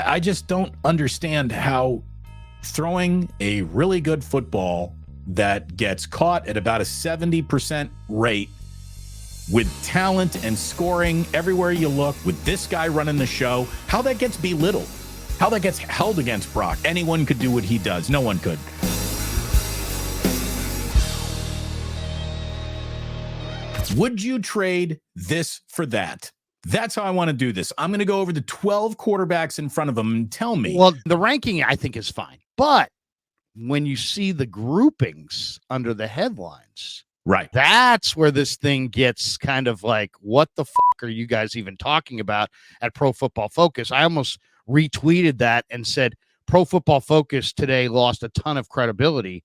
I just don't understand how throwing a really good football that gets caught at about a 70% rate with talent and scoring everywhere you look, with this guy running the show, how that gets belittled, how that gets held against Brock. Anyone could do what he does. No one could. Would you trade this for that? That's how I want to do this. I'm going to go over the 12 quarterbacks in front of them and tell me. Well, the ranking I think is fine. But when you see the groupings under the headlines, right, that's where this thing gets kind of like, what the fuck are you guys even talking about at Pro Football Focus? I almost retweeted that and said Pro Football Focus today lost a ton of credibility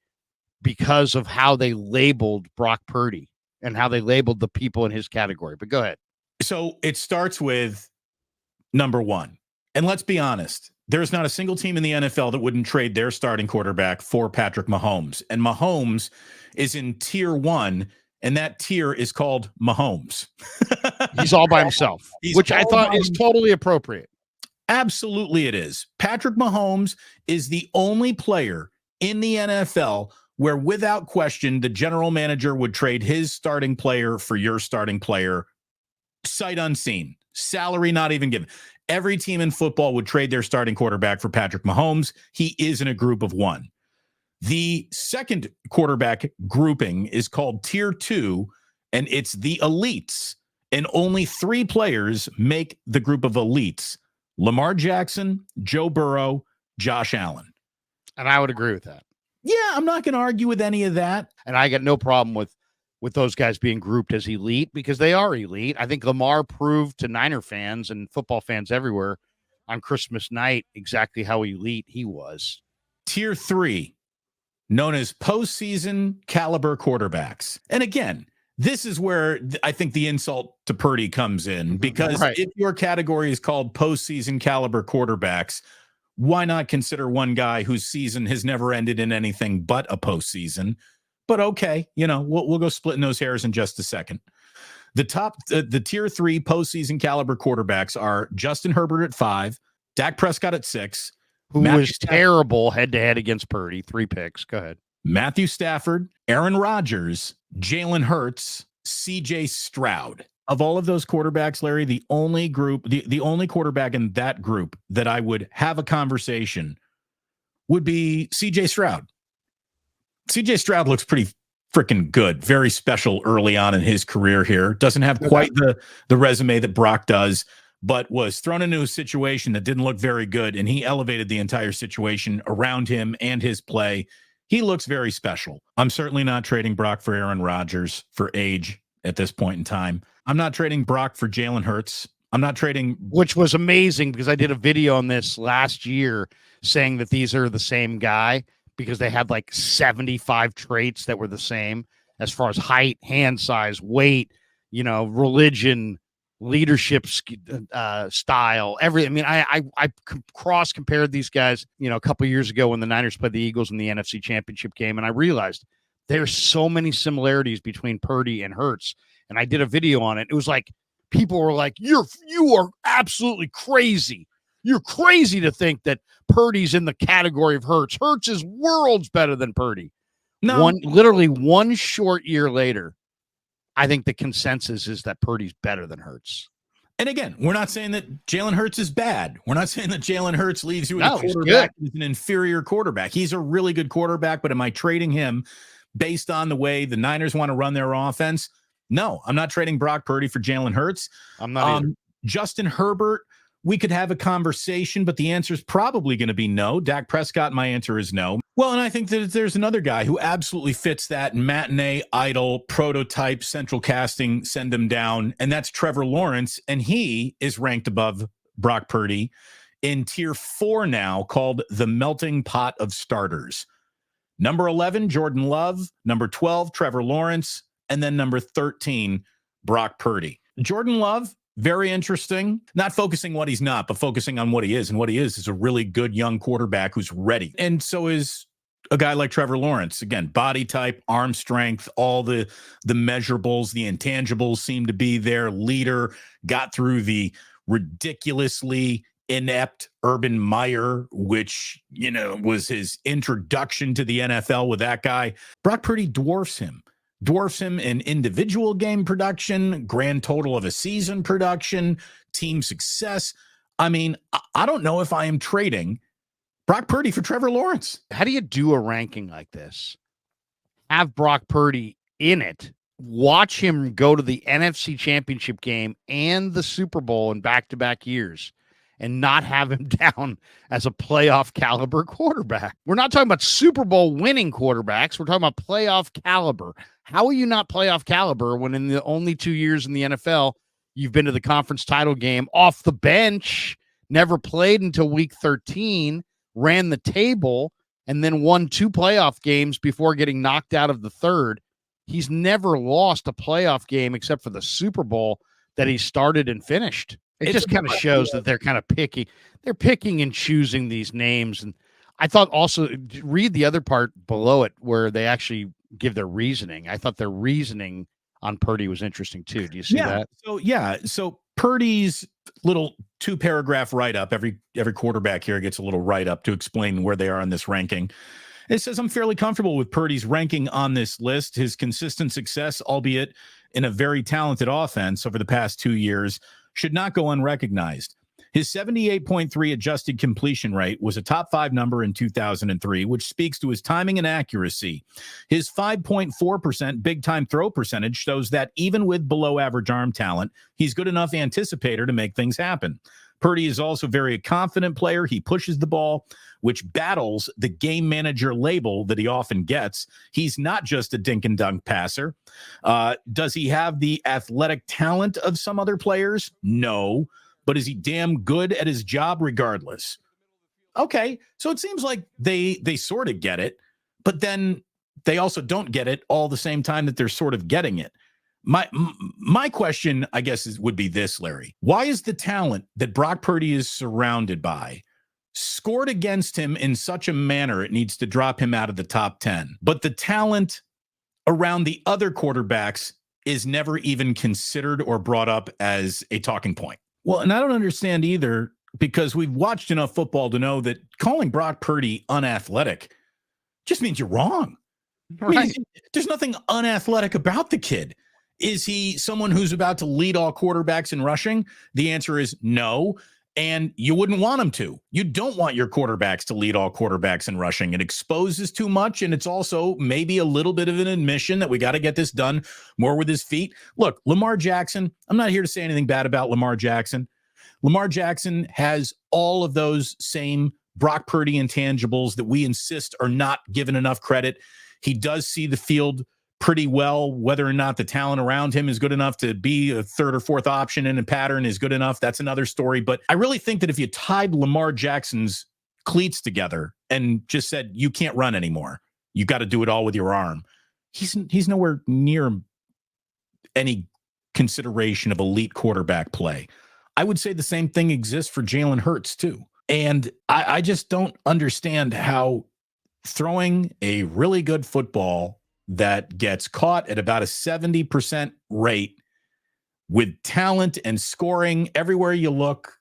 because of how they labeled Brock Purdy and how they labeled the people in his category. But go ahead. So it starts with number one. And let's be honest, there's not a single team in the NFL that wouldn't trade their starting quarterback for Patrick Mahomes. And Mahomes is in tier one, and that tier is called Mahomes. He's all by himself, which I thought is totally appropriate. Absolutely it is. Patrick Mahomes is the only player in the NFL where, without question, the general manager would trade his starting player for your starting player, sight unseen, salary not even given. Every team in football would trade their starting quarterback for Patrick Mahomes. He is in a group of one. The second quarterback grouping is called Tier 2, and it's the elites. And only 3 players make the group of elites: Lamar Jackson, Joe Burrow, Josh Allen. And I would agree with that. Yeah, I'm not going to argue with any of that. And I got no problem with those guys being grouped as elite because they are elite. I think Lamar proved to Niner fans and football fans everywhere on Christmas night exactly how elite he was. Tier 3, known as postseason caliber quarterbacks. And again, this is where I think the insult to Purdy comes in, because if your category is called postseason caliber quarterbacks, why not consider one guy whose season has never ended in anything but a postseason? But okay, we'll go splitting those hairs in just a second. The tier 3 postseason caliber quarterbacks are Justin Herbert at 5, Dak Prescott at 6, who was terrible head-to-head against Purdy, 3 picks. Go ahead. Matthew Stafford, Aaron Rodgers, Jalen Hurts, CJ Stroud. Of all of those quarterbacks, Larry, the only quarterback in that group that I would have a conversation would be CJ Stroud. CJ Stroud looks pretty freaking good. Very special early on in his career here. Doesn't have quite the resume that Brock does, but was thrown into a situation that didn't look very good, and he elevated the entire situation around him and his play. He looks very special. I'm certainly not trading Brock for Aaron Rodgers for age at this point in time. I'm not trading Brock for Jalen Hurts. I'm not trading... Which was amazing because I did a video on this last year saying that these are the same guy, because they had like 75 traits that were the same as far as height, hand size, weight, religion, leadership style, everything. I cross compared these guys, a couple years ago when the Niners played the Eagles in the NFC Championship game, and I realized there's so many similarities between Purdy and Hurts. And I did a video on it. It was like people were like, "You are absolutely crazy. You're crazy to think that Purdy's in the category of Hurts. Hurts is worlds better than Purdy." No, literally one short year later, I think the consensus is that Purdy's better than Hurts. And again, we're not saying that Jalen Hurts is bad. We're not saying that Jalen Hurts leaves you with a quarterback who's an inferior quarterback. He's a really good quarterback, but am I trading him based on the way the Niners want to run their offense? No, I'm not trading Brock Purdy for Jalen Hurts. I'm not either. Justin Herbert, we could have a conversation, but the answer is probably going to be no. Dak Prescott, my answer is no. Well, and I think that there's another guy who absolutely fits that matinee idol prototype central casting, send him down, and that's Trevor Lawrence, and he is ranked above Brock Purdy in tier 4 now, called the melting pot of starters. Number 11, Jordan Love. Number 12, Trevor Lawrence. And then number 13, Brock Purdy. Jordan Love, very interesting. Not focusing what he's not, but focusing on what he is. And what he is a really good young quarterback who's ready. And so is a guy like Trevor Lawrence. Again, body type, arm strength, all the measurables, the intangibles seem to be there. Leader, got through the ridiculously inept Urban Meyer, which, was his introduction to the NFL with that guy. Brock Purdy dwarfs him in individual game production, grand total of a season production, team success. I mean, I don't know if I am trading Brock Purdy for Trevor Lawrence. How do you do a ranking like this? Have Brock Purdy in it, watch him go to the NFC Championship game and the Super Bowl in back-to-back years, and not have him down as a playoff caliber quarterback. We're not talking about Super Bowl winning quarterbacks. We're talking about playoff caliber. How are you not playoff caliber when in the only 2 years in the NFL, you've been to the conference title game off the bench, never played until week 13, ran the table, and then won 2 playoff games before getting knocked out of the third? He's never lost a playoff game except for the Super Bowl that he started and finished. It just kind of shows that they're kind of picky. They're picking and choosing these names. And I thought also, read the other part below it where they actually give their reasoning. I thought their reasoning on Purdy was interesting too. Do you see that? So Purdy's little 2-paragraph write-up, every quarterback here gets a little write-up to explain where they are on this ranking. It says, I'm fairly comfortable with Purdy's ranking on this list. His consistent success, albeit in a very talented offense over the past 2 years, should not go unrecognized. His 78.3 adjusted completion rate was a top 5 number in 2003, which speaks to his timing and accuracy. His 5.4% big-time throw percentage shows that even with below-average arm talent, he's good enough anticipator to make things happen. Purdy is also a very confident player. He pushes the ball, which battles the game manager label that he often gets. He's not just a dink and dunk passer. Does he have the athletic talent of some other players? No. But is he damn good at his job regardless? Okay, so it seems like they sort of get it, but then they also don't get it all the same time that they're sort of getting it. My question, I guess, would be this, Larry. Why is the talent that Brock Purdy is surrounded by scored against him in such a manner it needs to drop him out of the top 10, but the talent around the other quarterbacks is never even considered or brought up as a talking point? Well, and I don't understand either, because we've watched enough football to know that calling Brock Purdy unathletic just means you're wrong. Right. I mean, there's nothing unathletic about the kid. Is he someone who's about to lead all quarterbacks in rushing? The answer is no, and you wouldn't want him to. You don't want your quarterbacks to lead all quarterbacks in rushing. It exposes too much, and it's also maybe a little bit of an admission that we got to get this done more with his feet. Look, Lamar Jackson, I'm not here to say anything bad about Lamar Jackson. Lamar Jackson has all of those same Brock Purdy intangibles that we insist are not given enough credit. He does see the field pretty well. Whether or not the talent around him is good enough to be a third or fourth option in a pattern is good enough, that's another story. But I really think that if you tied Lamar Jackson's cleats together and just said, you can't run anymore, you got to do it all with your arm, he's nowhere near any consideration of elite quarterback play. I would say the same thing exists for Jalen Hurts too. And I just don't understand how throwing a really good football that gets caught at about a 70% rate with talent and scoring everywhere you look,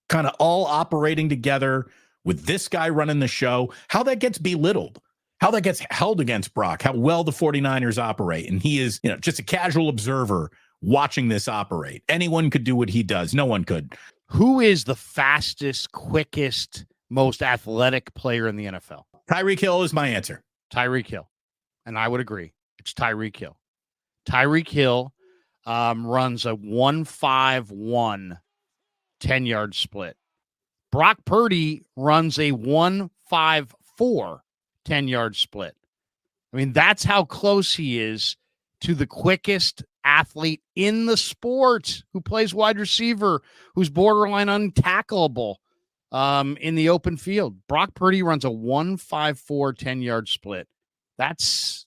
kind of all operating together with this guy running the show, how that gets belittled, how that gets held against Brock, how well the 49ers operate. And he is, just a casual observer watching this operate. Anyone could do what he does. No one could. Who is the fastest, quickest, most athletic player in the NFL? Tyreek Hill is my answer. Tyreek Hill. And I would agree. It's Tyreek Hill. Tyreek Hill runs a 1.51 10-yard split. Brock Purdy runs a 1.54 10-yard split. I mean, that's how close he is to the quickest athlete in the sport who plays wide receiver, who's borderline untackleable in the open field. Brock Purdy runs a 1.54 10-yard split. That's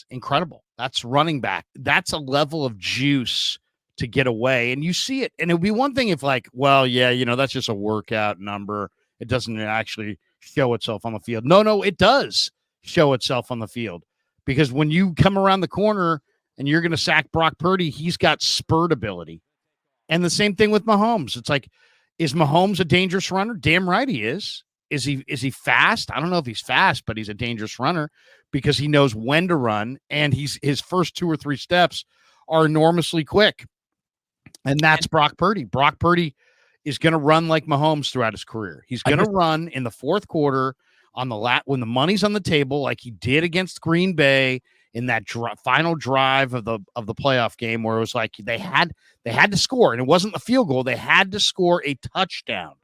incredible. That's running back. That's a level of juice to get away. And you see it. And it would be one thing if that's just a workout number. It doesn't actually show itself on the field. No, it does show itself on the field, because when you come around the corner and you're going to sack Brock Purdy, he's got spurt ability. And the same thing with Mahomes. It's like, Is Mahomes a dangerous runner? Damn right he is. Is he fast? I don't know if he's fast, but he's a dangerous runner because he knows when to run, and his first 2 or 3 steps are enormously quick. And that's Brock Purdy. Brock Purdy is going to run like Mahomes throughout his career. He's going to run in the fourth quarter on the when the money's on the table, like he did against Green Bay in that final drive of the playoff game, where it was like they had to score, and it wasn't the field goal. They had to score a touchdown,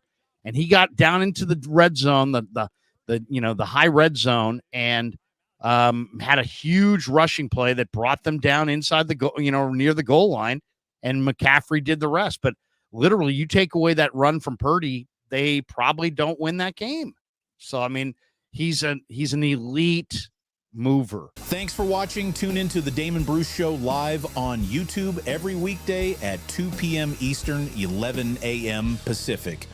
and he got down into the red zone, the high red zone, and had a huge rushing play that brought them down inside the goal, near the goal line, and McCaffrey did the rest. But literally, you take away that run from Purdy, they probably don't win that game. So I mean, he's an elite mover. Thanks for watching. Tune into the Damon Bruce Show live on YouTube every weekday at 2 p.m. Eastern, 11 a.m. Pacific.